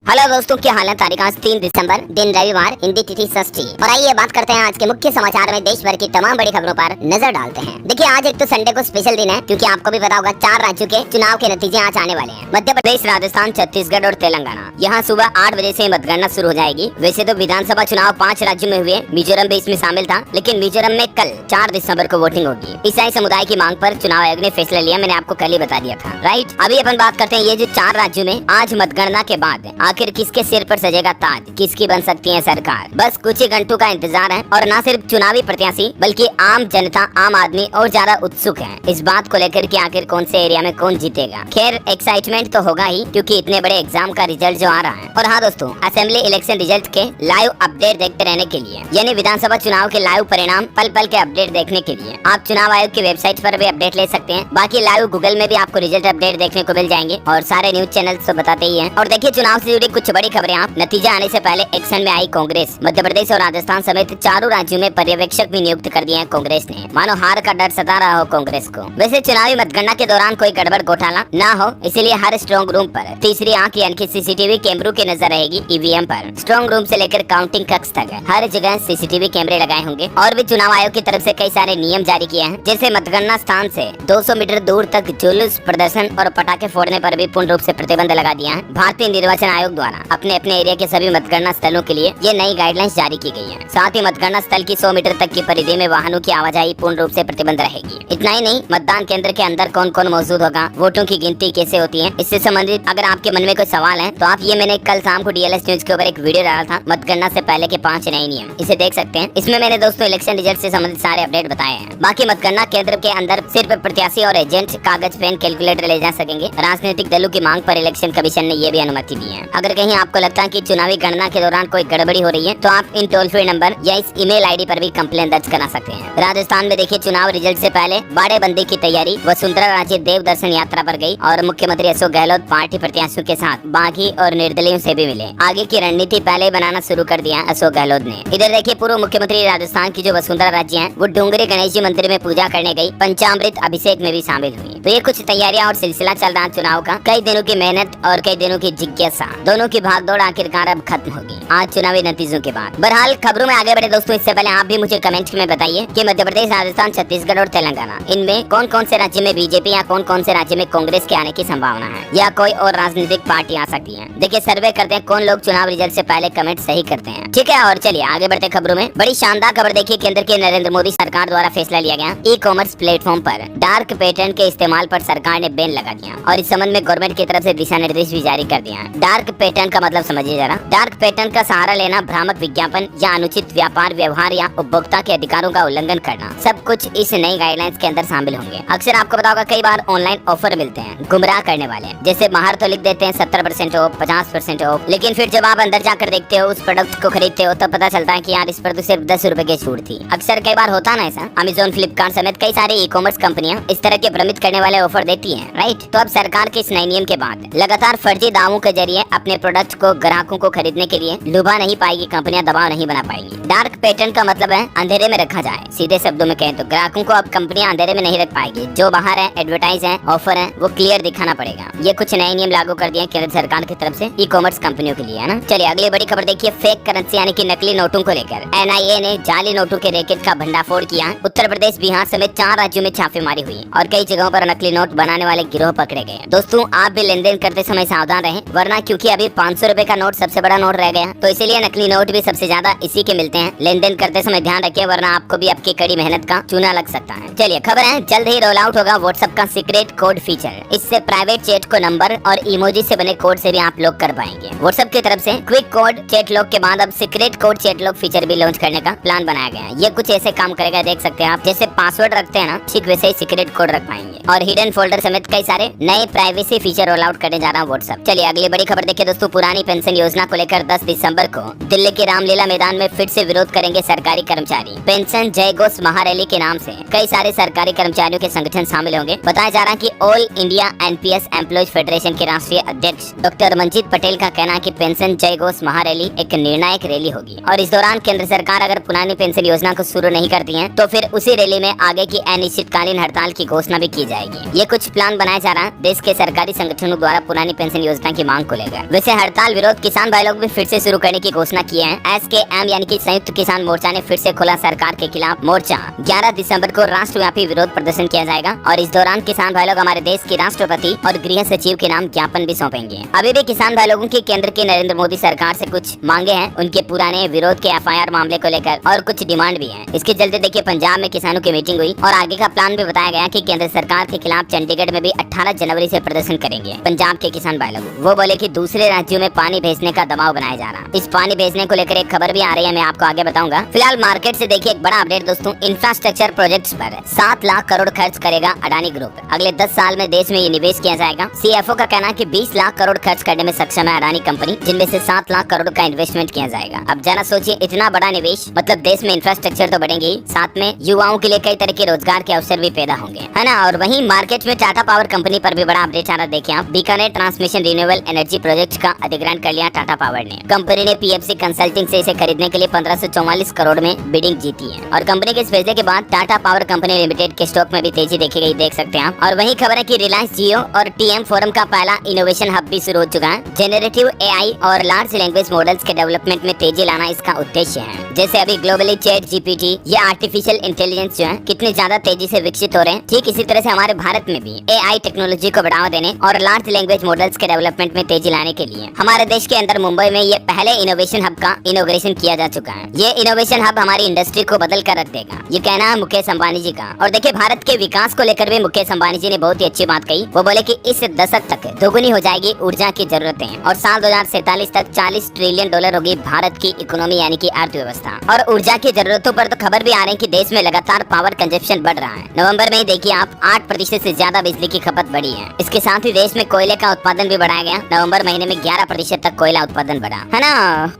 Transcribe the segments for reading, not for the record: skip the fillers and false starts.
Hello दोस्तों, क्या हाल है। तारीख आज 3 दिसंबर, दिन रविवार, हिंदी तिथि षष्ठी। और आइए बात करते हैं आज के मुख्य समाचार में देश भर की तमाम बड़ी खबरों पर नजर डालते हैं। देखिए, आज एक तो संडे को स्पेशल दिन है, क्योंकि आपको भी पता होगा 4 राज्यों के चुनाव के नतीजे आज आने वाले हैं। मध्य प्रदेश, राजस्थान, छत्तीसगढ़ और तेलंगाना। यहाँ सुबह 8 बजे से मतगणना शुरू हो जाएगी। वैसे तो विधानसभा चुनाव 5 राज्यों में हुए, मिजोरम भी इसमें शामिल था, लेकिन मिजोरम में कल 4 दिसंबर को वोटिंग होगी। ईसाई समुदाय की मांग पर चुनाव आयोग ने फैसला लिया, मैंने आपको कल ही बता दिया था, राइट। अभी अपन बात करते हैं ये जो 4 राज्यों में आज मतगणना के बाद आखिर किसके सिर पर सजेगा ताज, किसकी बन सकती है सरकार। बस कुछ ही घंटों का इंतजार है और न सिर्फ चुनावी प्रत्याशी बल्कि आम जनता, आम आदमी और ज्यादा उत्सुक है इस बात को लेकर कि आखिर कौन से एरिया में कौन जीतेगा। खैर, एक्साइटमेंट तो होगा ही, क्योंकि इतने बड़े एग्जाम का रिजल्ट जो आ रहा है। और हाँ दोस्तों, असेंबली इलेक्शन रिजल्ट के लाइव अपडेट देखते रहने के लिए, यानी विधानसभा चुनाव के लाइव परिणाम पल पल के अपडेट देखने के लिए आप चुनाव आयोग की वेबसाइट पर भी अपडेट ले सकते हैं। बाकी लाइव गूगल में भी आपको रिजल्ट अपडेट देखने को मिल जाएंगे और सारे न्यूज चैनल तो बताते ही हैं। और देखिए, चुनाव से जुड़ी कुछ बड़ी खबरें। आप नतीजा आने से पहले एक्शन में आई कांग्रेस। मध्य प्रदेश और राजस्थान समेत चारों राज्यों में पर्यवेक्षक भी नियुक्त कर दिए हैं कांग्रेस ने। मानो हार का डर सता रहा हो कांग्रेस को। वैसे चुनावी मतगणना के दौरान कोई गड़बड़ घोटाला ना हो, इसलिए हर स्ट्रॉन्ग रूम पर तीसरी आंख यानी कि सीसीटीवी कैमरों की नजर रहेगी ईवीएम पर। स्ट्रॉन्ग रूम से लेकर काउंटिंग कक्ष तक हर जगह सीसीटीवी कैमरे लगाए होंगे। और भी चुनाव आयोग की तरफ से कई सारे नियम जारी किए हैं, जैसे मतगणना स्थान से 200 मीटर दूर तक जुलूस, प्रदर्शन और पटाखे फोड़ने पर भी पूर्ण रूप से प्रतिबंध लगा दिया है। भारतीय निर्वाचन आयोग द्वारा अपने अपने एरिया के सभी मतगणना स्थलों के लिए ये नई गाइडलाइंस जारी की गई है। साथ ही मतगणना स्थल की 100 मीटर तक की परिधि में वाहनों की आवाजाही पूर्ण रूप से प्रतिबंध रहेगी। इतना ही नहीं, मतदान केंद्र के अंदर कौन कौन मौजूद होगा, वोटों की गिनती कैसे होती है, इससे संबंधित अगर आपके मन में कोई सवाल है तो आप ये मैंने कल शाम को डीएलएस न्यूज के ऊपर एक वीडियो डाला था, मतगणना से पहले के 5 नए नियम, इसे देख सकते हैं। इसमें मैंने दोस्तों इलेक्शन रिजल्ट से संबंधित सारे अपडेट बताए हैं। बाकी मतगणना केंद्र के अंदर सिर्फ प्रत्याशी और एजेंट कागज, पेन, कैलकुलेटर ले जा सकेंगे। राजनीतिक दलों की मांग पर इलेक्शन कमीशन ने ये भी अनुमति दी है। अगर कहीं आपको लगता है कि चुनावी गणना के दौरान कोई गड़बड़ी हो रही है तो आप इन टोल फ्री नंबर या इस ईमेल आईडी पर भी कंप्लेन दर्ज करा सकते हैं। राजस्थान में देखिए, चुनाव रिजल्ट से पहले बाड़ेबंदी की तैयारी। वसुंधरा राजे देव दर्शन यात्रा पर गई और मुख्यमंत्री अशोक गहलोत पार्टी प्रत्याशियों के साथ बागी और निर्दलीयों से भी मिले। आगे की रणनीति पहले बनाना शुरू कर दिया अशोक गहलोत ने। इधर देखिए, पूर्व मुख्यमंत्री राजस्थान की जो वसुंधरा राजे हैं, वो डूंगरी गणेश जी मंदिर में पूजा करने गई, पंचामृत अभिषेक में भी शामिल हुई। तो ये कुछ तैयारियां और सिलसिला चल रहा चुनाव का। कई दिनों की मेहनत और कई दिनों की जिज्ञासा, दोनों की भागदौड़ आखिरकार अब खत्म होगी आज चुनावी नतीजों के बाद। बहरहाल, खबरों में आगे बढ़े दोस्तों, इससे पहले आप भी मुझे कमेंट में बताइए कि मध्य प्रदेश, राजस्थान, छत्तीसगढ़ और तेलंगाना, इनमें कौन कौन से राज्य में बीजेपी या कौन कौन से राज्य में कांग्रेस के आने की संभावना है, या कोई और राजनीतिक पार्टी आ सकती है। देखिए, सर्वे करते हैं कौन लोग चुनाव रिजल्ट से पहले कमेंट सही करते हैं, ठीक है। और चलिए आगे बढ़ते खबरों में। बड़ी शानदार खबर देखिए, केंद्र के नरेंद्र मोदी सरकार द्वारा फैसला लिया गया। ई कॉमर्स प्लेटफॉर्म पर डार्क पैटर्न के इस्तेमाल पर सरकार ने बैन लगा दिया और इस संबंध में गवर्नमेंट की तरफ से दिशा निर्देश भी जारी कर दिया है। डार्क पैटर्न का मतलब समझिए जरा। डार्क पैटर्न का सहारा लेना, भ्रामक विज्ञापन या अनुचित व्यापार व्यवहार या उपभोक्ता के अधिकारों का उल्लंघन करना, सब कुछ इस नई गाइडलाइंस के अंदर शामिल होंगे। अक्सर आपको पता होगा, कई बार ऑनलाइन ऑफर मिलते हैं गुमराह करने वाले, जैसे बाहर तो लिख देते हैं 70% ऑफ, 50% ऑफ, लेकिन फिर जब आप अंदर जाकर देखते हो, उस प्रोडक्ट को खरीदते हो, तब पता चलता है कि यार इस पर तो सिर्फ 10 रुपए की छूट थी। अक्सर कई बार होता ना ऐसा। अमेज़न, फ्लिपकार्ट समेत कई सारे ई कॉमर्स कंपनियां इस तरह के भ्रमित करने वाले ऑफर देती हैं, राइट। तो अब सरकार के इस नए नियम के बाद लगातार फर्जी दावों के जरिए अपने प्रोडक्ट को ग्राहकों को खरीदने के लिए लुभा नहीं पाएगी कंपनियां, दबाव नहीं बना पाएंगी। डार्क पैटर्न का मतलब है अंधेरे में रखा जाए। सीधे शब्दों में कहें तो ग्राहकों को अब कंपनियां अंधेरे में नहीं रख पाएगी। जो बाहर है, एडवर्टाइज है, ऑफर है, वो क्लियर दिखाना पड़ेगा। ये कुछ नए नियम लागू कर दिए केंद्र सरकार की तरफ से ई कॉमर्स कंपनियों के लिए, है ना। चलिए अगली बड़ी खबर देखिए, फेक करेंसी यानी कि नकली नोटों को लेकर एनआईए ने जाली नोटों के रैकेट का भंडाफोड़ किया। उत्तर प्रदेश, बिहार समेत 4 राज्यों में छापेमारी हुई और कई जगहों पर नकली नोट बनाने वाले गिरोह पकड़े गए। दोस्तों, आप भी लेन देन करते समय सावधान रहें, वरना क्योंकि अभी 500 रुपए का नोट सबसे बड़ा नोट रह गया, तो इसीलिए नकली नोट भी सबसे ज्यादा इसी के मिलते हैं। लेन देन करते समय ध्यान रखिए, वरना आपको भी आपकी कड़ी मेहनत का चूना लग सकता है। चलिए खबर है, जल्द ही रोल आउट होगा व्हाट्सएप का सीक्रेट कोड फीचर। इससे प्राइवेट चैट को नंबर और इमोजी से बने कोड से भी आप लॉक कर पाएंगे। व्हाट्सएप की तरफ से क्विक कोड चैट लॉक के बाद अब secret code chat lock feature भी लॉन्च करने का प्लान बनाया गया है। ये कुछ ऐसे काम करेगा, देख सकते हैं आप, जैसे पासवर्ड रखते हैं ना, ठीक वैसे ही सीक्रेट कोड रख पाएंगे। और हिडन फोल्डर समेत कई सारे नए प्राइवेसी फीचर रोल आउट करने जा रहा है व्हाट्सएप। चलिए अगली बड़ी खबर देखिए दोस्तों, पुरानी पेंशन योजना को लेकर 10 दिसंबर को दिल्ली के रामलीला मैदान में फिर से विरोध करेंगे सरकारी कर्मचारी। पेंशन जय घोष महारैली के नाम से कई सारे सरकारी कर्मचारियों के संगठन शामिल होंगे। बताया जा रहा है कि all India NPS employees federation के राष्ट्रीय अध्यक्ष डॉक्टर मंजीत पटेल का कहना है कि पेंशन जय घोष महारैली एक निर्णायक रैली होगी और इस दौरान केंद्र सरकार अगर पुरानी पेंशन योजना को शुरू नहीं करती है तो फिर उसी रैली में आगे की अनिश्चितकालीन हड़ताल की घोषणा भी की जाएगी। ये कुछ प्लान बनाया जा रहा है देश के सरकारी संगठनों द्वारा पुरानी पेंशन योजना की मांग को लेकर। वैसे हड़ताल विरोध किसान भाई लोग भी फिर से शुरू करने की घोषणा किए हैं। SKM यानी कि संयुक्त किसान मोर्चा ने फिर से खोला सरकार के खिलाफ मोर्चा। 11 दिसंबर को राष्ट्रव्यापी विरोध प्रदर्शन किया जाएगा और इस दौरान किसान भाई लोग हमारे देश के राष्ट्रपति और गृह सचिव के नाम ज्ञापन भी सौंपेंगे। अभी भी किसान भाई लोगों की केंद्र की नरेंद्र मोदी सरकार से कुछ मांगे हैं, उनके पुराने विरोध के FIR मामले को लेकर और कुछ डिमांड भी है। इसके चलते देखिए पंजाब में किसानों की मीटिंग हुई और आगे का प्लान भी बताया गया कि केंद्र सरकार के खिलाफ चंडीगढ़ में भी 18 जनवरी से प्रदर्शन करेंगे पंजाब के किसान भाई लोग। वो बोले कि दूसरे राज्यों में पानी भेजने का दबाव बनाया जा रहा। इस पानी भेजने को लेकर एक खबर भी आ रही है, मैं आपको आगे बताऊंगा। फिलहाल मार्केट से देखिए एक बड़ा अपडेट दोस्तों, इंफ्रास्ट्रक्चर प्रोजेक्ट्स पर 7 लाख करोड़ खर्च करेगा अडानी ग्रुप। अगले 10 साल में देश में ये निवेश किया जाएगा। CFO का कहना है कि 20 लाख करोड़ खर्च करने में सक्षम है अडानी कंपनी, जिनमें से 7 लाख करोड़ का इन्वेस्टमेंट किया जाएगा। अब जरा सोचिए, इतना बड़ा निवेश मतलब देश में इंफ्रास्ट्रक्चर तो बढ़ेंगे ही, साथ में युवाओं के लिए कई तरह के रोजगार के अवसर भी पैदा होंगे, है ना। और वहीं मार्केट में टाटा पावर कंपनी पर भी बड़ा अपडेट आ रहा। देखिए आप, Bikaner transmission renewable energy project का अधिग्रहण कर लिया टाटा पावर ने। कंपनी ने PFC कंसल्टिंग से इसे खरीदने के लिए 1544 करोड़ में बिडिंग जीती है। और कंपनी के इस फैसले के बाद टाटा पावर कंपनी लिमिटेड के स्टॉक में भी तेजी देखी गई, देख सकते हैं आप। और वही खबर है कि रिलायंस जियो और TM फोरम का पहला इनोवेशन हब भी शुरू हो चुका है। जेनरेटिव AI और लार्ज लैंग्वेज मॉडल्स के डेवलपमेंट में तेजी लाना इसका उद्देश्य है। जैसे अभी ग्लोबली चैट GPT या आर्टिफिशियल इंटेलिजेंस जो है कितने ज्यादा तेजी से विकसित हो रहे हैं, ठीक इसी तरह से हमारे भारत में भी AI टेक्नोलॉजी को बढ़ावा देने और लार्ज लैंग्वेज मॉडल्स के डेवलपमेंट में तेजी लाने के लिए हमारे देश के अंदर मुंबई में ये पहले इनोवेशन हब का इनोग्रेशन किया जा चुका है। ये इनोवेशन हब हमारी इंडस्ट्री को बदल कर रख देगा, ये कहना है मुकेश अंबानी जी का। और देखिए भारत के विकास को लेकर भी मुकेश अंबानी जी ने बहुत ही अच्छी बात कही। वो बोले कि इस दशक तक दोगुनी हो जाएगी ऊर्जा की जरूरतें और साल 2047 तक $40 ट्रिलियन होगी भारत की इकोनॉमी यानी कि अर्थव्यवस्था। और ऊर्जा की जरूरतों पर तो खबर भी आ रही है कि देश में लगातार पावर कंजप्शन बढ़ रहा है। नवंबर में देखिए आप 8% से ज्यादा बिजली की खपत बढ़ी है। इसके साथ ही देश में कोयले का उत्पादन भी बढ़ाया गया। नवंबर महीने में 11% तक कोयला उत्पादन बढ़ा, है ना।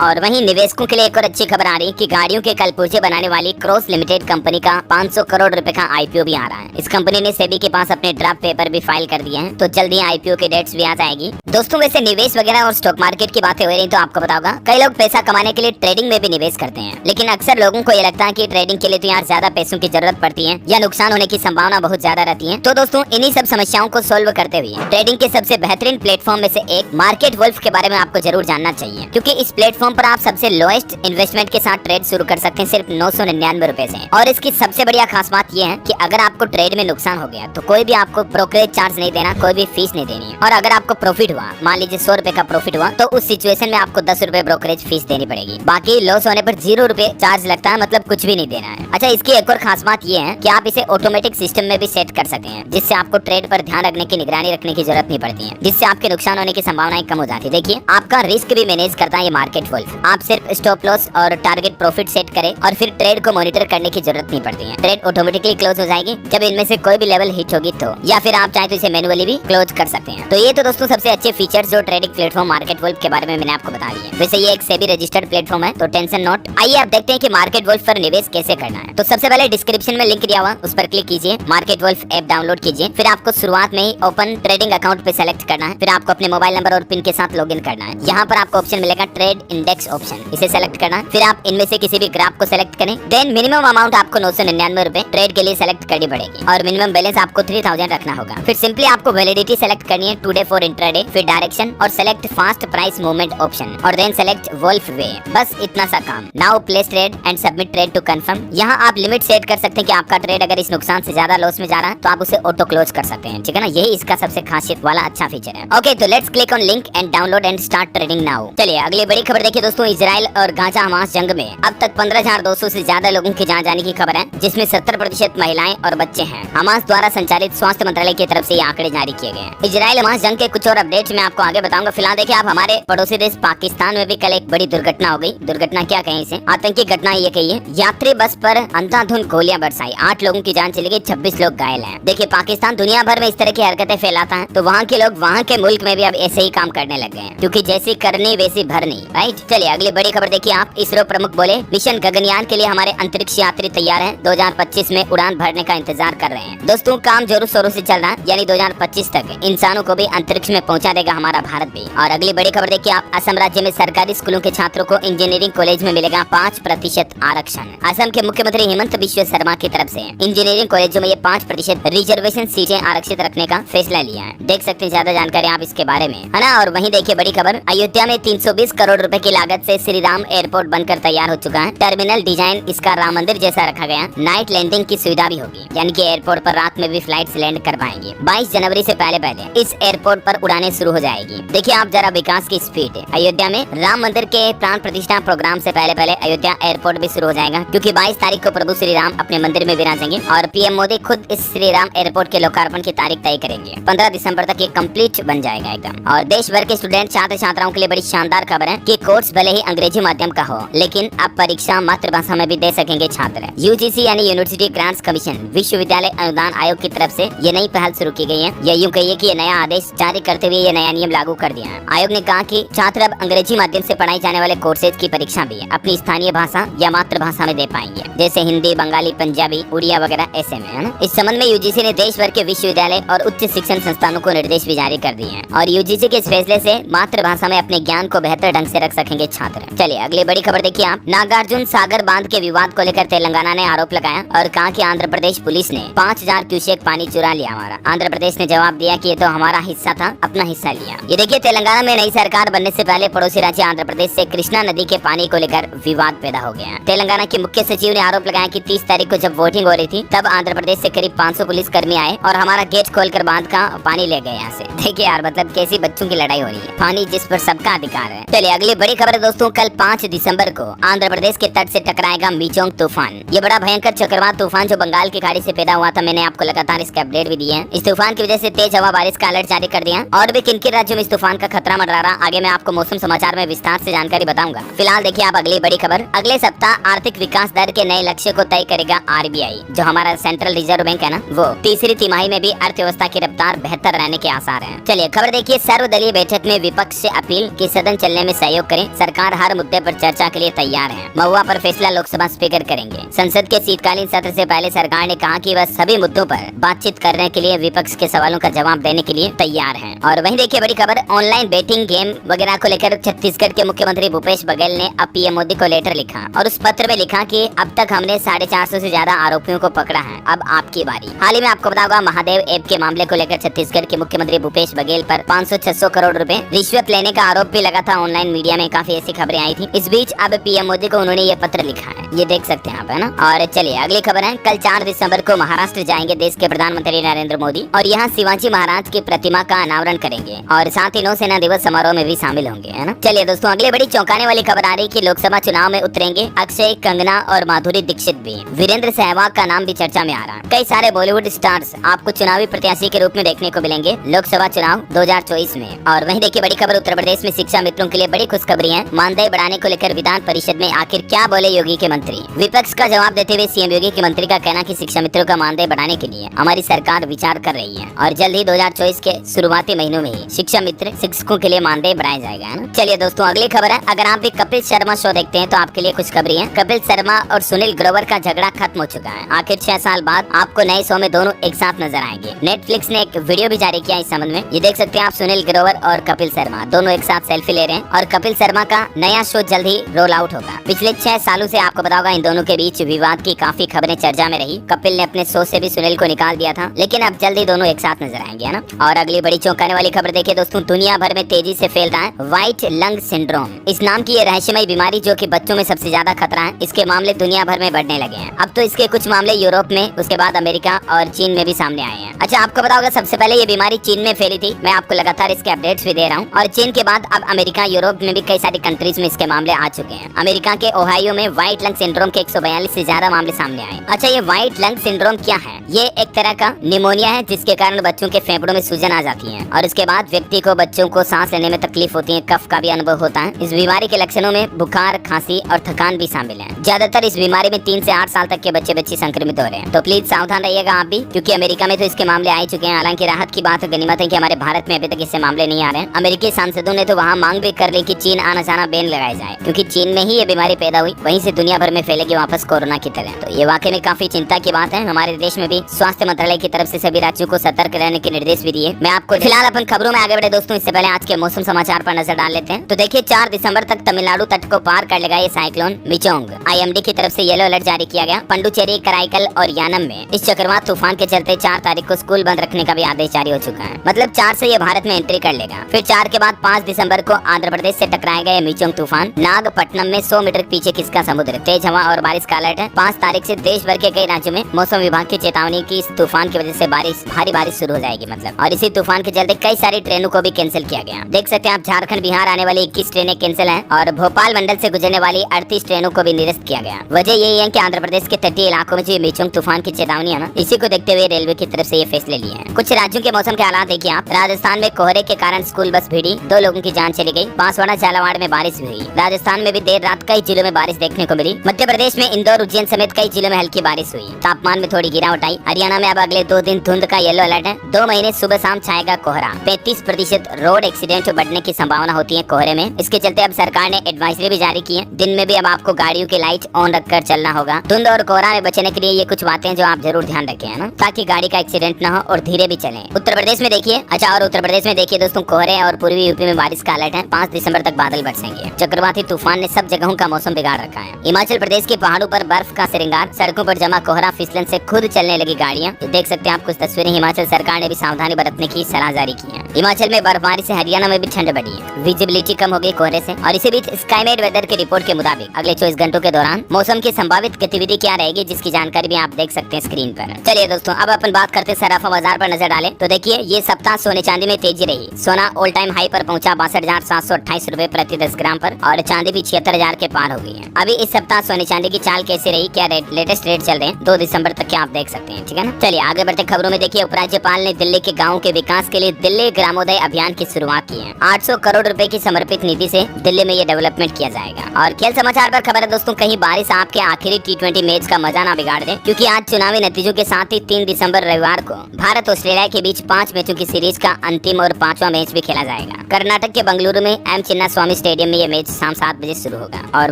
और वहीं निवेशकों के लिए एक और अच्छी खबर आ रही है कि गाड़ियों के कलपुर्जे बनाने वाली क्रॉस लिमिटेड कंपनी का 500 करोड़ रुपए का IPO भी आ रहा है। इस कंपनी ने सेबी के पास अपने ड्राफ्ट पेपर भी फाइल कर दिए हैं, तो जल्दी IPO के डेट्स भी आ जाएगी। दोस्तों वैसे निवेश वगैरह और स्टॉक मार्केट की बातें हो रही तो आपको बताऊंगा, कई लोग पैसा कमाने के लिए ट्रेडिंग में भी निवेश करते हैं, लेकिन अक्सर लोगों को ये लगता है कि ट्रेडिंग के लिए तो यार ज्यादा पैसों की जरूरत पड़ती है या नुकसान होने की संभावना बहुत ज्यादा रहती है। तो दोस्तों इन्हीं सब समस्याओं को सोल्व करते हुए ट्रेडिंग के सबसे बेहतरीन प्लेटफॉर्म में से एक मार्केट वुल्फ के बारे में आपको जरूर जानना चाहिए, क्योंकि इस प्लेटफॉर्म पर आप सबसे लोएस्ट इन्वेस्टमेंट के साथ ट्रेड शुरू कर सकते हैं सिर्फ 999 रुपए से। और इसकी सबसे बढ़िया खास बात यह है कि अगर आपको ट्रेड में नुकसान हो गया तो कोई भी आपको ब्रोकरेज चार्ज नहीं देना, कोई भी फीस नहीं देनी है। और अगर आपको प्रॉफिट हुआ, मान लीजिए 100 रुपए का प्रॉफिट हुआ, तो उस सिचुएशन में आपको 10 रुपए ब्रोकरेज फीस देनी पड़ेगी। बाकी लॉस होने पर 0 रुपए चार्ज लगता है, मतलब कुछ भी नहीं देना है। अच्छा, इसकी एक और खास बात ये है कि आप इसे ऑटोमेटिक सिस्टम में भी सेट कर सकते हैं, जिससे आपको ट्रेड पर ध्यान रखने की, निगरानी रखने की जरूरत नहीं पड़ती है, जिससे आपके नुकसान होने की संभावनाएं कम हो जाती है। देखिए आपका रिस्क भी मैनेज करता है ये मार्केट वुल्फ। आप सिर्फ स्टॉप लॉस और टारगेट प्रॉफिट सेट करें और फिर ट्रेड को मॉनिटर करने की जरूरत नहीं पड़ती है। ट्रेड ऑटोमेटिकली क्लोज हो जाएगी जब इनमें से कोई भी लेवल हिट होगी तो, या फिर आप चाहे तो इसे मैनुअली भी क्लोज कर सकते हैं। तो ये तो दोस्तों सबसे अच्छे फीचर्स जो ट्रेडिंग प्लेटफॉर्म मार्केट वुल्फ के बारे में मैंने आपको बता दिए। वैसे ये एक सेबी रजिस्टर्ड प्लेटफॉर्म है, तो टेंशन नॉट। आइए आप देखते हैं कि मार्केट वुल्फ पर निवेश कैसे करना है। तो सबसे पहले डिस्क्रिप्शन में लिंक दिया हुआ, उस पर क्लिक कीजिए, मार्केट वुल्फ ऐप डाउनलोड कीजिए। फिर आपको शुरुआत में ही ओपन ट्रेडिंग अकाउंट पे सेलेक्ट करना है। फिर आपको अपने मोबाइल नंबर और पिन के साथ लॉगिन करना है। यहाँ पर आपको ऑप्शन मिलेगा ट्रेड इंडेक्स ऑप्शन, इसे सेलेक्ट करना है। फिर आप इनमें से किसी भी ग्राफ को सेलेक्ट करें। देन मिनिमम अमाउंट आपको 999 रुपए ट्रेड के लिए सेलेक्ट करनी पड़ेगी और मिनिमम बैलेंस आपको 3000 रखना होगा। फिर सिंपली आपको वैलिडिटी सेलेक्ट करनी है टुडे फॉर इंट्राडे, फिर डायरेक्शन और select fast price movement option और देन सेलेक्ट वुल्फ वे। बस इतना सा काम। Now place trade and submit trade to confirm. यहाँ आप लिमिट सेट कर सकते हैं कि आपका ट्रेड अगर इस नुकसान से ज्यादा लॉस में जा रहा है तो आप उसे ऑटो क्लोज कर सकते हैं, ठीक है ना। यही इसका सबसे खासियत वाला अच्छा फीचर है। ओके, तो let's click on link and download and start trading now. चलिए अगली बड़ी खबर देखिए दोस्तों, इजराइल और गाजा हमास जंग में अब तक 15,200 से ज्यादा लोगों की जान जाने की खबर है, जिसमें 70% महिलाएं और बच्चे हैं। हमास द्वारा संचालित स्वास्थ्य मंत्रालय की तरफ से ये आंकड़े जारी किए गए। इजराइल हमास जंग के कुछ और अपडेट्स मैं आपको आगे बताऊंगा। फिलहाल देखिए आप, हमारे पड़ोसी देश पाकिस्तान में भी कल एक बड़ी दुर्घटना हो गई। दुर्घटना क्या कहें इसे, आतंकी घटना ये कही है। यात्री बस पर अंधाधुंध गोलियां बरसाई, 8 लोगों की जान चली गई, 26 लोग घायल हैं। देखिए पाकिस्तान दुनिया भर में इस तरह की हरकतें फैलाता है, तो वहाँ के लोग वहाँ के मुल्क में भी अब ऐसे ही काम करने लग गए हैं, क्योंकि जैसी करनी वैसी भरनी, राइट। चलिए अगली बड़ी खबर देखिए आप, इसरो प्रमुख बोले मिशन गगनयान के लिए हमारे अंतरिक्ष यात्री तैयार हैं, 2025 में उड़ान भरने का इंतजार कर रहे हैं। दोस्तों काम जोरों शोरों से चल रहा है, यानी 2025 तक इंसानों को भी अंतरिक्ष में पहुंचा देगा हमारा भारत भी। और अगली बड़ी खबर देखिए आप, असम राज्य में सरकारी स्कूलों के छात्रों को इंजीनियरिंग कॉलेज में मिलेगा 5% आरक्षण। असम के मुख्यमंत्री हेमंत बिश्व शर्मा की तरफ से इंजीनियरिंग कॉलेजों में ये 5% रिजर्वेशन सीटें आरक्षित रखने का फैसला लिया है। देख सकते हैं ज्यादा जानकारी आप इसके बारे में, है ना। और वहीं देखिए बड़ी खबर, अयोध्या में 320 करोड़ रुपए की लागत से श्री राम एयरपोर्ट बनकर तैयार हो चुका है। टर्मिनल डिजाइन इसका राम मंदिर जैसा रखा गया। नाइट लैंडिंग की सुविधा भी होगी, यानी कि एयरपोर्ट पर रात में भी फ्लाइट्स लैंड कर पाएंगी। 22 जनवरी से पहले इस एयरपोर्ट पर उड़ानें शुरू हो जाएगी। देखिए आप जरा विकास की स्पीड। अयोध्या में राम मंदिर के प्राण प्रतिष्ठा प्रोग्राम से पहले अयोध्या एयरपोर्ट भी शुरू हो जाएगा, क्योंकि 22 तारीख को प्रभु श्री राम अपने मंदिर में विराजेंगे और पीएम मोदी खुद इस श्री राम एयरपोर्ट के लोकार्पण की तारीख तय करेंगे। 15 दिसंबर तक ये कंप्लीट बन जाएगा एकदम। और देश भर के स्टूडेंट छात्र छात्राओं के लिए बड़ी शानदार खबर है कि कोर्स भले ही अंग्रेजी माध्यम का हो, लेकिन अब परीक्षा मातृभाषा में भी दे सकेंगे छात्र। यूजीसी यानी यूनिवर्सिटी ग्रांट्स कमीशन, विश्वविद्यालय अनुदान आयोग की तरफ से ये नई पहल शुरू की गई है। या यूं कहिए कि ये नया आदेश जारी करते हुए ये नया नियम लागू कर दिया है। आयोग ने कहा कि छात्र अब अंग्रेजी माध्यम से पढ़ाई जाने वाले कोर्सेज की परीक्षा भी अपनी स्थानीय भाषा या मातृभाषा में दे पाएंगे, जैसे हिंदी, बंगाली, पंजाबी, उड़िया वगैरह ऐसे में, है ना। इस संबंध में यूजीसी ने देश भर के विश्वविद्यालय और उच्च शिक्षण संस्थानों को निर्देश भी जारी कर दिए हैं और यूजीसी के इस फैसले से मातृभाषा में अपने ज्ञान को बेहतर ढंग से रख सकेंगे छात्र। चलिए अगली बड़ी खबर देखिए आप। नागार्जुन सागर बांध के विवाद को लेकर तेलंगाना ने आरोप लगाया और कहा कि आंध्र प्रदेश पुलिस ने 5000 क्यूसेक पानी चुरा लिया हमारा। आंध्र प्रदेश ने जवाब दिया कि ये तो हमारा हिस्सा था, अपना हिस्सा लिया। ये देखिए तेलंगाना में नई सरकार बनने से पहले पड़ोसी राज्य आंध्र प्रदेश से कृष्णा नदी के पानी को लेकर विवाद पैदा हो गया। तेलंगाना के मुख्य सचिव ने आरोप लगाया कि 30 तारीख को जब वोटिंग हो रही थी तब आंध्र प्रदेश से करीब 500 पुलिस कर्मी आए और हमारा गेट खोलकर बांध का पानी ले गए यहाँ से। देखिए यार, मतलब कैसी बच्चों की लड़ाई हो रही है। पानी जिस पर सबका अधिकार है। चलिए अगली बड़ी खबर है दोस्तों। कल 5 दिसंबर को आंध्र प्रदेश के तट से टकराएगा मिचोंग तूफान। ये बड़ा भयंकर चक्रवात तूफान जो बंगाल की खाड़ी से पैदा हुआ था। मैंने आपको लगातार इसके अपडेट भी दिए हैं। इस तूफान की वजह से तेज हवा बारिश का अलर्ट जारी कर दिया और भी किन-किन राज्यों में इस तूफान का खतरा मंडरा रहा, आगे मैं आपको मौसम समाचार में विस्तार से जानकारी बताऊंगा। फिलहाल देखिए आप अगली बड़ी खबर। अगले सप्ताह आर्थिक विकास दर के नए लक्ष्य को तय करेगा आरबीआई, जो हमारा सेंट्रल रिजर्व बैंक है ना, वो तीसरी तिमाही में भी अर्थव्यवस्था की रफ्तार बेहतर रहने के आसार हैं। चलिए खबर देखिए। सर्वदलीय बैठक में विपक्ष से अपील कि सदन चलने में सहयोग करें। सरकार हर मुद्दे पर चर्चा के लिए तैयार है। महुआ पर फैसला लोकसभा स्पीकर करेंगे। संसद के शीतकालीन सत्र से पहले सरकार ने कहा कि वह सभी मुद्दों पर बातचीत करने के लिए विपक्ष के सवालों का जवाब देने के लिए तैयार है। और वहीं देखिए बड़ी खबर। ऑनलाइन बेटिंग गेम वगैरह को लेकर छत्तीसगढ़ के मुख्यमंत्री भूपेश बघेल ने अब पीएम मोदी को लेटर लिखा और उस पत्र में लिखा कि अब तक हमने 450 से ज्यादा आरोपियों को पकड़ा है, अब आपकी बारी। हाल ही में आपको बताऊंगा महादेव ऐप के मामले को लेकर छत्तीसगढ़ के मुख्यमंत्री भूपेश बघेल पर 500-600 करोड़ रुपए रिश्वत लेने का आरोप भी लगा था। ऑनलाइन मीडिया में काफी ऐसी खबरें आई थी। इस बीच अब पीएम मोदी को उन्होंने ये पत्र लिखा है, ये देख सकते हैं आप, है ना। और चलिए अगली खबर है। कल 4 दिसंबर को महाराष्ट्र जाएंगे देश के प्रधानमंत्री नरेंद्र मोदी और यहाँ शिवाजी महाराज की प्रतिमा का अनावरण करेंगे और साथ ही नौसेना दिवस समारोह में भी शामिल होंगे, है ना। चलिए दोस्तों अगली बड़ी चौंकाने वाली खबर आ रही कि लोकसभा चुनाव में उतरेंगे अक्षय, कंगना और माधुरी दीक्षित भी। वीरेंद्र सहवाग का नाम भी चर्चा में आ रहा है। कई सारे बॉलीवुड स्टार्स आपको चुनावी प्रत्याशी के रूप में देखने को मिलेंगे लोकसभा चुनाव 2024 में। और वहीं देखिए बड़ी खबर। उत्तर प्रदेश में शिक्षा मित्रों के लिए बड़ी खुशखबरी है। मानदेय बढ़ाने को लेकर विधान परिषद में आखिर क्या बोले योगी के मंत्री। विपक्ष का जवाब देते हुए सीएम योगी के मंत्री का कहना कि शिक्षा मित्रों का मानदेय बढ़ाने के लिए हमारी सरकार विचार कर रही है और जल्द ही 2024 के शुरुआती महीनों में ही शिक्षा मित्र शिक्षकों के लिए मानदेय बढ़ाया जाएगा, है ना। चलिए दोस्तों अगली खबर है। अगर आप भी कपिल शर्मा शो देखते हैं तो आपके लिए खुशखबरी है। कपिल शर्मा और सुनील ग्रोवर का झगड़ा खत्म हो चुका है। आखिर 6 साल बाद आपको नए शो में दोनों एक साथ नजर आएंगे। नेटफ्लिक्स ने एक वीडियो भी जारी किया इस संबंध में। ये देख सकते हैं आप, सुनील ग्रोवर और कपिल शर्मा दोनों एक साथ सेल्फी ले रहे हैं और कपिल शर्मा का नया शो जल्द ही रोल आउट होगा। पिछले 6 सालों से आपको पता होगा इन दोनों के बीच विवाद की काफी खबरें चर्चा में रही। कपिल ने अपने शो से भी सुनील को निकाल दिया था, लेकिन अब जल्द ही दोनों एक साथ नजर आएंगे, है ना। और अगली बड़ी चौंकाने वाली खबर देखिए दोस्तों। दुनिया भर में तेजी से फैल रहा है व्हाइट लंग सिंड्रोम। इस नाम की ये रहस्यमय बीमारी जो कि बच्चों में सबसे ज्यादा खतरा है, इसके मामले दुनिया भर में बढ़ने लगे हैं। अब तो इसके कुछ मामले यूरोप में, उसके बाद अमेरिका और चीन में भी सामने आए हैं। अच्छा आपको पता होगा सबसे पहले ये बीमारी चीन में फैली थी। मैं आपको लगातार इसके अपडेट्स भी दे रहा हूँ। और चीन के बाद अब अमेरिका, यूरोप में भी कई सारी कंट्रीज में इसके मामले आ चुके हैं। अमेरिका के ओहायो में व्हाइट लंग सिंड्रोम के 142 से ज्यादा मामले सामने आए। अच्छा ये व्हाइट लंग सिंड्रोम क्या है? ये एक तरह का निमोनिया है जिसके कारण बच्चों के फेफड़ों में सूजन आ जाती है और उसके बाद व्यक्ति को बच्चों को सांस लेने में तकलीफ होती है, कफ का भी अनुभव होता है। इस बीमारी के लक्षणों में बुखार, खांसी और थकान भी शामिल है। ज्यादातर इस बीमारी में 3 से 8 साल तक के बच्चे संक्रमित हो रहे हैं। तो प्लीज सावधान रहिएगा आप भी, क्योंकि अमेरिका में तो इसके मामले आ चुके हैं। हालांकि राहत की बात, गनीमत है कि हमारे भारत में अभी तक इससे मामले नहीं आ रहे हैं। अमेरिकी सांसदों ने तो वहाँ मांग भी कर ली कि चीन आना जाना बैन लगाया जाए, क्योंकि चीन में ही ये बीमारी पैदा हुई, वहीं से दुनिया भर में फैलेगी वापस कोरोना की तरह। तो ये वाकई में काफी चिंता की बात है। हमारे देश में भी स्वास्थ्य मंत्रालय की तरफ से सभी राज्यों को सतर्क रहने के निर्देश भी दिए। मैं आपको फिलहाल अपन खबरों में आगे बढ़े दोस्तों, इससे पहले आज के मौसम समाचार पर नजर डाल लेते हैं। तो देखिए 4 दिसंबर तक तमिलनाडु तट को पार कर लेगा ये साइक्लोन मिचोंग। आईएमडी की तरफ से येलो अलर्ट जारी किया गया। पंडुचेरी, कराईकल और यानम में इस चक्रवात तूफान के चलते 4 तारीख को स्कूल बंद रखने का भी आदेश जारी हो चुका है। मतलब 4 से ये भारत में एंट्री कर लेगा। फिर 4 के बाद 5 दिसंबर को आंध्र प्रदेश से टकराएगा ये मीचोंग तूफान। नागपट्टनम में 100 मीटर पीछे खिसका समुद्र, तेज हवा और बारिश का अलर्ट है। 5 तारीख से देश भर के कई राज्यों में मौसम विभाग की चेतावनी की इस तूफान की वजह से भारी बारिश शुरू हो जाएगी मतलब। और इसी तूफान के चलते कई सारी ट्रेनों को भी कैंसिल किया गया। देख सकते हैं आप, झारखंड बिहार आने वाली 21 ट्रेनें कैंसिल है और भोपाल मंडल से गुजरने वाली 38 ट्रेनों को भी निरस्त किया गया। वजह यही है कि आंध्र प्रदेश के तटीय इलाकों में जो मीचोंग तूफान की चेतावनी है ना, इसी को देखते हुए रेलवे की तरफ से ये फैसले लिए हैं। कुछ राज्यों के मौसम के हालात देखिए आप। राजस्थान में कोहरे के कारण स्कूल बस भिड़ी, 2 लोगों की जान चली गई। बांसवाड़ा झालावाड़ में बारिश हुई। राजस्थान में भी देर रात कई जिलों में बारिश देखने को मिली। मध्य प्रदेश में इंदौर, उज्जैन समेत कई जिलों में हल्की बारिश हुई। तापमान में थोड़ी गिरावट आई। हरियाणा में अब अगले 2 दिन धुंध का येलो अलर्ट है। 2 महीने सुबह शाम छाएगा कोहरा। 35% रोड एक्सीडेंट बढ़ने की संभावना होती है कोहरे में। इसके चलते अब सरकार ने एडवाइजरी भी जारी की है। दिन में भी अब आपको गाड़ियों की लाइट ऑन रखकर चलना होगा। धुंध और कोहरा में बचने के लिए ये कुछ बातें जो आप जरूर ध्यान रखें, है ना, ताकि गाड़ी का एक्सीडेंट न हो और धीरे भी चले। उत्तर प्रदेश में देखिए, अच्छा, और उत्तर प्रदेश में देखिए दोस्तों, कोहरे और पूर्वी यूपी में बारिश का अलर्ट है। 5 दिसंबर तक बादल बरसेंगे। चक्रवाती तूफान ने सब जगहों का मौसम बिगाड़ रखा है। हिमाचल प्रदेश के पहाड़ों पर बर्फ का श्रृंगार, सड़कों पर जमा कोहरा, फिसलन से खुद चलने लगी गाड़ियां। देख सकते हैं आप कुछ तस्वीरें। हिमाचल सरकार ने भी सावधानी बरतने की सलाह जारी की है। हिमाचल में बर्फबारी से हरियाणा में भी ठंड बढ़ी है। विजिबिलिटी कम हो गई कोहरे से। और इसी बीच स्काईमेट वेदर की रिपोर्ट के मुताबिक अगले 24 घंटों के दौरान मौसम की संभावित गतिविधि क्या रहेगी, जिसकी जानकारी भी आप देख सकते हैं स्क्रीन पर। चलिए दोस्तों, अब अपन बात करते सराफा बाजार पर नजर डालें तो देखिए, ये सप्ताह सोने चांदी में तेजी रही। सोना ऑल टाइम हाई पर पहुंचा 62,728 रुपए प्रति 10 ग्राम पर, और चांदी भी 76,000 के पार हो गई है। अभी इस सप्ताह सोने चांदी की चाल कैसी रही, क्या लेटेस्ट रेट चल रहे हैं 2 दिसंबर तक के आप देख सकते हैं, ठीक है ना। चलिए आगे बढ़ते खबरों में। देखिए, उपराज्यपाल ने दिल्ली के गाँव के विकास के लिए दिल्ली ग्रामोदय अभियान की शुरुआत की है। 800 करोड़ रुपए की समर्पित निधि से दिल्ली में ये डेवलपमेंट किया जाएगा। और खेल समाचार पर खबर है दोस्तों, कहीं बारिश आपके आखिरी T20 मैच का मजा ना बिगाड़ दे, क्योंकि आज चुनावी नतीजों के साथ ही 3 दिसंबर रविवार को भारत ऑस्ट्रेलिया के बीच 5 मैचों की सीरीज का अंतिम और 5वां मैच भी खेला जाएगा। कर्नाटक के बंगलुरु में एम चिन्ना स्वामी स्टेडियम में ये मैच शाम 7 बजे शुरू होगा। और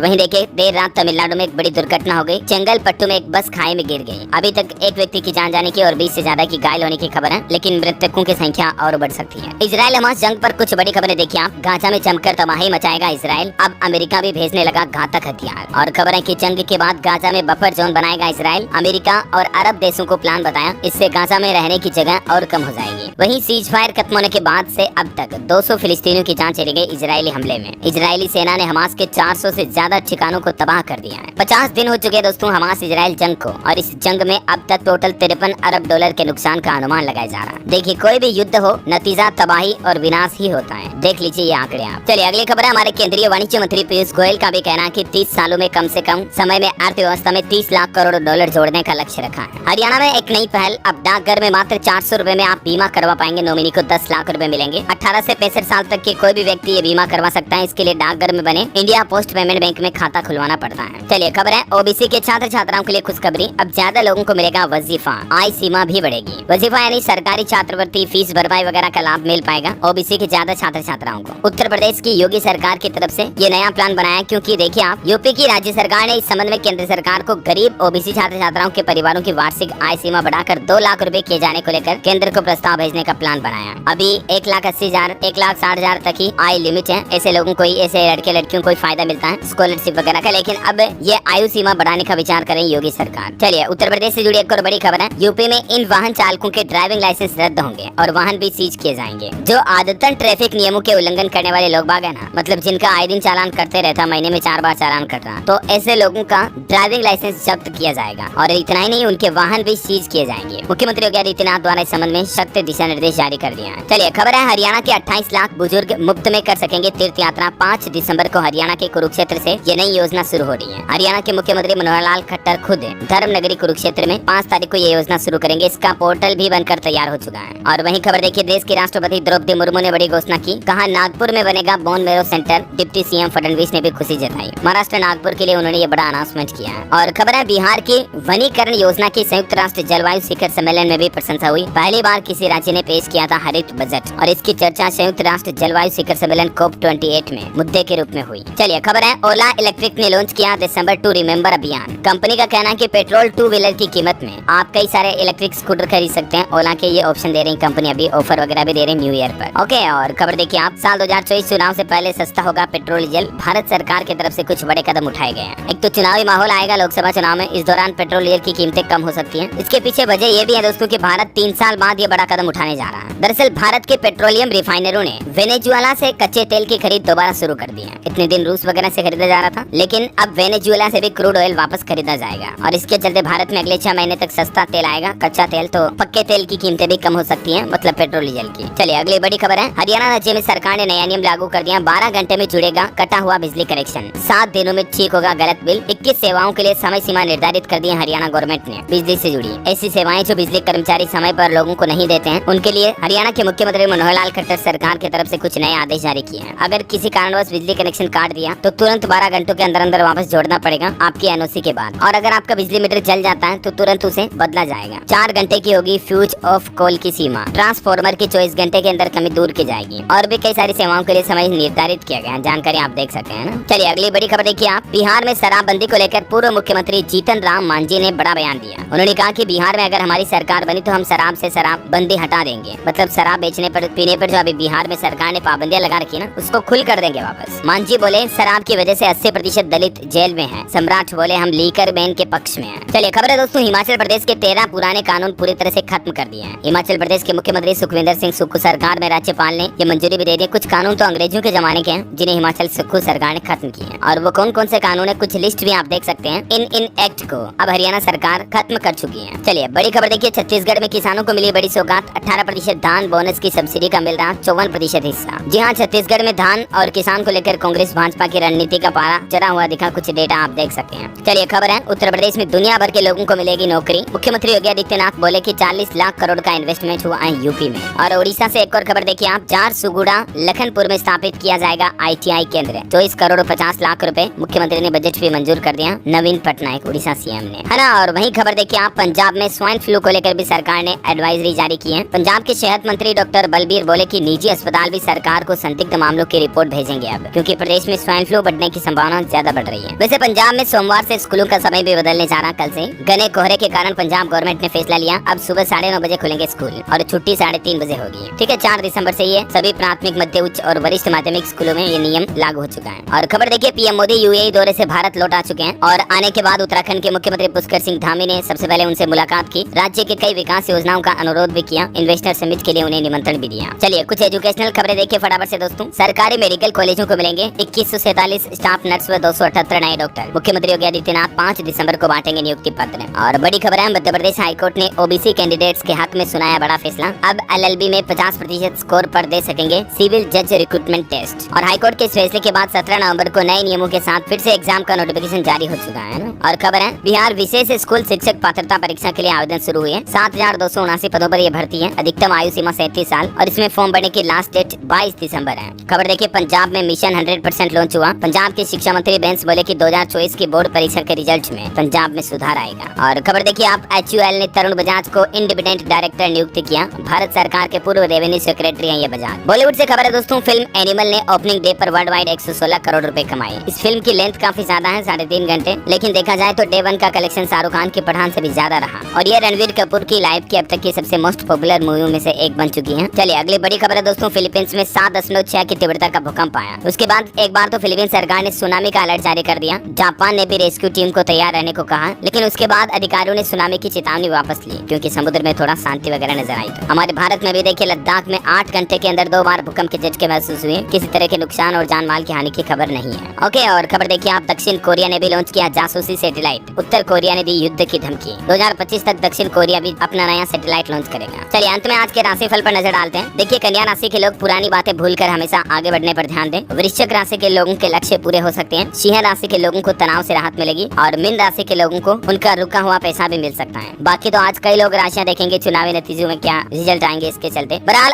वहीं देखिए, देर रात तमिलनाडु में एक बड़ी दुर्घटना हो गई। चेंगलपट्टू में एक बस खाई में गिर गई। अभी तक एक व्यक्ति की जान जाने की और 20 से ज्यादा की घायल होने की खबर है, लेकिन मृतकों की संख्या और बढ़ सकती है। इजराइल हमास जंग पर कुछ बड़ी खबरें देखिए आप। गाजा में जमकर तबाही मचाएगा इजराइल, अब अमेरिका भी भेजने लगा घातक हथियार। और खबर है कि जंग के बाद गाजा में बफर जोन बनाएगा इजराइल। अमेरिका और अरब देशों को प्लान बताया, इससे गाजा में रहने की जगह और कम हो जाएगी। वहीं सीज फायर खत्म होने के बाद से अब तक 200 फिलिस्तीनियों की जान चली गई इजरायली हमले में। इजरायली सेना ने हमास के 400 से ज्यादा ठिकानों को तबाह कर दिया है। 50 दिन हो चुके दोस्तों हमास इजराइल जंग को, और इस जंग में अब तक टोटल 53 अरब डॉलर के नुकसान का अनुमान लगाया जा रहा है। देखिए, कोई भी युद्ध हो, नतीजा तबाही और विनाश ही होता है। देख लीजिए ये आंकड़े आप। चलिए अगली खबर है, हमारे केंद्रीय वाणिज्य मंत्री पीयूष गोयल का भी कहना है कि 30 सालों में कम से कम समय में अर्थव्यवस्था में 30 लाख करोड़ डॉलर जोड़ने का लक्ष्य रखा है। हरियाणा में एक नई पहल, अब डाकघर में मात्र 400 रुपए में आप बीमा करवा पाएंगे। नॉमिनी को 10 लाख रुपए मिलेंगे। 18 से 65 साल तक के कोई भी व्यक्ति ये बीमा करवा सकता है। इसके लिए डाकघर में बने इंडिया पोस्ट पेमेंट बैंक में खाता खुलवाना पड़ता है। चलिए खबर है, ओबीसी के छात्र छात्राओं के लिए खुशखबरी, अब ज्यादा लोगों को मिलेगा वजीफा। आय सीमा भी बढ़ेगी। वजीफा यानी सरकारी छात्रवृत्ति, फीस भरपाई वगैरह का लाभ मिल पाएगा ओबीसी के ज्यादा छात्र छात्राओं को। उत्तर प्रदेश की योगी सरकार की तरफ से ये नया प्लान बनाया, क्योंकि देखिए आप, यूपी की राज्य सरकार ने इस संबंध में केंद्र सरकार को गरीब ओबीसी छात्र छात्राओं के परिवारों की वार्षिक आय सीमा बढ़ाकर 2 लाख रुपए किए जाने को लेकर केंद्र को प्रस्ताव भेजने का प्लान बनाया। अभी 1,80,000 1,60,000 तक ही आय लिमिट है। ऐसे लोगों को, ऐसे लड़के लड़कियों को फायदा मिलता है स्कॉलरशिप वगैरह का, लेकिन अब ये आयु सीमा बढ़ाने का विचार करें योगी सरकार। चलिए उत्तर प्रदेश से जुड़ी एक और बड़ी खबर है, यूपी में इन वाहन चालकों के ड्राइविंग लाइसेंस रद्द होंगे और वाहन भी सीज किए जाएंगे। जो आदतन ट्रैफिक नियमों के उल्लंघन करने वाले लोग बाग है ना, मतलब जिनका आए दिन चालान करते रहता, महीने में 4 बार चालान कर रहा, तो ऐसे लोगों का ड्राइविंग लाइसेंस जब्त किया जाएगा। और इतना ही नहीं, उनके वाहन भी सीज किए जाएंगे। मुख्यमंत्री योगी आदित्यनाथ द्वारा इस संबंध में सख्त दिशा निर्देश जारी कर दिया है। चलिए खबर है, हरियाणा के 28 लाख बुजुर्ग मुफ्त में कर सकेंगे तीर्थ यात्रा। 5 दिसंबर को हरियाणा के कुरुक्षेत्र से ये नई योजना शुरू हो रही है। हरियाणा के मुख्यमंत्री मनोहर लाल खट्टर खुद धर्म नगरी कुरुक्षेत्र में 5 तारीख को ये योजना शुरू करेंगे। इसका पोर्टल भी बनकर तैयार हो चुका है। और वहीं खबर देखिए, देश की राष्ट्रपति द्रौपदी मुर्मू ने बड़ी घोषणा की, कहा नागपुर में बनेगा bone marrow centre. Deputy CM Fadnavis ने भी खुशी जताई। महाराष्ट्र नागपुर के लिए उन्होंने ये बड़ा अनाउंसमेंट किया है। और खबर है, बिहार की वनीकरण योजना की संयुक्त राष्ट्र जलवायु शिखर सम्मेलन में भी प्रशंसा हुई। पहली बार किसी राज्य ने पेश किया था हरित बजट, और इसकी चर्चा संयुक्त राष्ट्र जलवायु शिखर सम्मेलन COP28 में मुद्दे के रूप में हुई। चलिए खबर है, ओला इलेक्ट्रिक ने लॉन्च किया दिसंबर टू रिमेंबर अभियान। कंपनी का कहना है कि पेट्रोल 2 व्हीलर की कीमत में आप कई सारे इलेक्ट्रिक स्कूटर खरीद सकते हैं। ओला के ये ऑप्शन दे रही कंपनी, अभी ऑफर वगैरह भी दे रही न्यू ईयर पर। ओके, और खबर देखिए आप, साल 2024 चुनाव से पहले सस्ता होगा पेट्रोल डीजल। भारत सरकार की तरफ से कुछ बड़े कदम उठाए गए हैं। एक तो चुनावी माहौल आएगा लोकसभा चुनाव में, इस दौरान पेट्रोल डीजल की कीमतें कम हो सकती हैं। इसके पीछे वजह ये भी है दोस्तों कि भारत 3 साल बाद ये बड़ा कदम उठाने जा रहा है। दरअसल भारत के पेट्रोलियम रिफाइनरों ने वेनेजुएला से कच्चे तेल की खरीद दोबारा शुरू कर दी है। इतने दिन रूस वगैरह से खरीदा जा रहा था, लेकिन अब वेनेजुएला से भी क्रूड ऑयल वापस खरीदा जाएगा और इसके चलते भारत में अगले 6 महीने तक सस्ता तेल आएगा। कच्चा तेल तो पक्के तेल की कीमतें भी कम हो सकती हैं, मतलब पेट्रोल डीजल की। चलिए अगली बड़ी खबर है, हरियाणा राज्य में सरकार ने नया नियम लागू कर दिया। 12 घंटे में जुड़ेगा कटा हुआ बिजली कनेक्शन, 7 दिनों में ठीक होगा गलत बिल। 21 सेवाओं के लिए समय सीमा निर्धारित कर दी है हरियाणा गवर्नमेंट ने। बिजली से जुड़ी ऐसी सेवाएं जो बिजली कर्मचारी समय पर लोगों को नहीं देते हैं, उनके लिए हरियाणा के मुख्यमंत्री मनोहर लाल खट्टर सरकार की तरफ से कुछ नए आदेश जारी किए हैं। अगर किसी कारणवश बिजली कनेक्शन काट दिया तो तुरंत 12 घंटों के अंदर अंदर वापस जोड़ना पड़ेगा आपकी एनओसी के बाद। और अगर आपका बिजली मीटर जल जाता है तो तुरंत उसे बदला जाएगा। 4 घंटे की होगी फ्यूज ऑफ कॉल की सीमा। ट्रांसफार्मर की 24 घंटे के अंदर कमी दूर की जाएगी। और भी कई सारी सेवाओं के लिए समय निर्धारित किया गया है। जानकारी आप देख सकते हैं ना। चलिए अगली बड़ी खबर देखिए आप। बिहार में शराबबंदी को लेकर पूर्व मुख्यमंत्री जीतन राम मांझी ने बड़ा बयान दिया। उन्होंने कहा कि बिहार में अगर हमारी सरकार बनी तो हम शराब से शराबबंदी हटा देंगे। मतलब शराब बेचने पर पीने पर जो अभी बिहार में सरकार ने पाबंदियां लगा रखी है ना, उसको खुल कर देंगे वापस। मांझी बोले शराब की वजह से 80% दलित जेल में हैं। सम्राट बोले हम लीकर बैन के पक्ष में हैं। चलिए खबर है दोस्तों, हिमाचल प्रदेश के 13 पुराने कानून पूरी तरह से खत्म कर दिए हैं। हिमाचल प्रदेश के मुख्यमंत्री सुखविंदर सिंह सुक्खू सरकार में राज्यपाल ने ये मंजूरी भी दे दी। कुछ कानून तो अंग्रेजों के जमाने के हैं जिन्हें हिमाचल सुक्खू सरकार ने खत्म किए हैं। और वो कौन कौन से कानून है, कुछ लिस्ट भी आप देख सकते हैं। इन एक्ट को अब हरियाणा सरकार खत्म कर चुकी है। चलिए बड़ी खबर देखिए, छत्तीसगढ़ में किसानों को मिली बड़ी सौगात। 18% धान बोनस की सब्सिडी का मिल रहा 54% हिस्सा। जी हाँ, छत्तीसगढ़ में धान और किसान को लेकर कांग्रेस भाजपा की रणनीति का पारा चढ़ा हुआ दिखा। कुछ डेटा आप देख सकते हैं। चलिए खबर है, उत्तर प्रदेश में दुनिया भर के लोगों को मिलेगी नौकरी। मुख्यमंत्री योगी आदित्यनाथ बोले कि 40 लाख करोड़ का इन्वेस्टमेंट हुआ है यूपी में। और उड़ीसा से एक और खबर देखिए आप। झारसुगुड़ा लखनपुर में स्थापित किया जाएगा ITI केंद्र। 24 करोड़ 50 लाख रुपए मुख्यमंत्री ने बजट भी मंजूर कर दिया, नवीन पटनायक उड़ीसा सीएम ने, है ना। और वहीं खबर देखिए आप, पंजाब में स्वाइन फ्लू को लेकर भी सरकार ने एडवाइजरी जारी की है। पंजाब के सेहत मंत्री डॉक्टर बलबीर बोले कि निजी अस्पताल भी सरकार को संदिग्ध मामलों की रिपोर्ट भेजेंगे अब, क्योंकि प्रदेश में स्वाइन फ्लू बढ़ने की संभावना ज्यादा बढ़ रही है। वैसे पंजाब में सोमवार से स्कूलों का समय भी बदलने जा रहा। कल से घने कोहरे के कारण पंजाब गवर्नमेंट ने फैसला लिया, अब सुबह 9:30 बजे खुलेंगे स्कूल और छुट्टी 3:30 बजे होगी। ठीक है, 4 दिसंबर से ये सभी प्राथमिक, मध्य, उच्च और वरिष्ठ माध्यमिक स्कूलों में ये नियम लागू हो चुका है। और खबर देखिए, पीएम मोदी UAE दौरे से भारत लौट आ चुके हैं और आने के बाद उत्तराखंड के मुख्यमंत्री पुष्कर सिंह धामी ने सबसे पहले उनसे मुलाकात की। राज्य के कई विकास योजनाओं का अनुरोध भी किया। इन्वेस्टर समिट के लिए उन्हें निमंत्रण भी दिया। चलिए कुछ एजुकेशनल खबरें देखिए फटाफट से दोस्तों। सरकारी मेडिकल कॉलेजों को मिलेंगे 2147 स्टाफ नर्स व 278 नए डॉक्टर। मुख्यमंत्री योगी आदित्यनाथ 5 दिसंबर को बांटेंगे नियुक्ति पत्र। और बड़ी खबर है, मध्य प्रदेश हाईकोर्ट ने OBC कैंडिडेट्स के हक में सुनाया बड़ा फैसला। अब LLB में 50% स्कोर पर दे सकेंगे सिविल जज रिक्रूटमेंट टेस्ट। और हाईकोर्ट के इस फैसले के बाद 17 नवंबर को नए नियमों के साथ फिर से एग्जाम का नोटिफिकेशन जारी हो चुका है ना। और खबर है, बिहार विशेष स्कूल शिक्षक पात्रता परीक्षा के लिए आवेदन शुरू हुए। 7279 पदों पर यह भर्ती है। अधिकतम आयु सीमा 37 साल और इसमें फॉर्म भरने की लास्ट डेट 22 दिसंबर है। खबर देखिए, पंजाब में मिशन 100% लॉन्च हुआ। पंजाब के शिक्षा मंत्री बेंस बोले कि 2024 की बोर्ड परीक्षा के रिजल्ट में पंजाब में सुधार आएगा। और खबर देखिए आप, HUL ने तरुण बजाज को इंडिपेंडेंट डायरेक्टर नियुक्त किया। भारत सरकार के पूर्व रेवेन्यू सेक्रेटरी हैं ये बजाज। बॉलीवुड से खबर है दोस्तों, फिल्म एनिमल ने ओपनिंग डे पर वर्ल्ड वाइड 116 करोड़ रुपए कमाए। इस फिल्म की लेंथ काफी ज्यादा है, 3.5 घंटे, लेकिन देखा जाए तो डे 1 का कलेक्शन शाहरुख खान की पठान से भी ज्यादा रहा। और ये रणवीर कपूर की लाइफ की अब तक की सबसे मोस्ट पॉपुलर मूवी में से एक बन चुकी है। चलिए अगली बड़ी खबर है दोस्तों, फिलीपींस में 7.6 की तीव्रता का भूकंप आया। उसके बाद एक बार तो फिलीपींस सरकार ने सुनामी का अलर्ट जारी कर दिया। जापान ने भी रेस्क्यू टीम को तैयार रहने को कहा, लेकिन उसके बाद अधिकारियों ने सुनामी की चेतावनी वापस ली क्योंकि समुद्र में थोड़ा शांति वगैरह नजर आई। हमारे भारत में भी देखिए, लद्दाख में 8 घंटे के अंदर 2 बार भूकंप के झटके महसूस हुए। किसी तरह के नुकसान और जान माल की हानि की खबर नहीं है। ओके, और खबर देखिए आप, दक्षिण कोरिया ने भी लॉन्च किया जासूसी सैटेलाइट। उत्तर कोरिया ने दी युद्ध की धमकी। 2025 तक दक्षिण कोरिया भी अपना नया सैटेलाइट लॉन्च करेगा। चलिए अंत में आज के राशिफल पर नजर डालते हैं। देखिए, कन्या राशि के लोग पुरानी बातें भूलकर हमेशा आगे बढ़ने पर ध्यान दें। वृश्चिक राशि के लोगों के लक्ष्य पूरे हो सकते हैं। सिंह राशि के लोगों को तनाव से राहत मिलेगी और मीन राशि के लोगों को उनका रुका हुआ पैसा भी मिल सकता है। बाकी तो आज कई लोग राशियां देखेंगे चुनावी नतीजों में क्या रिजल्ट आएंगे इसके चलते। बहरहाल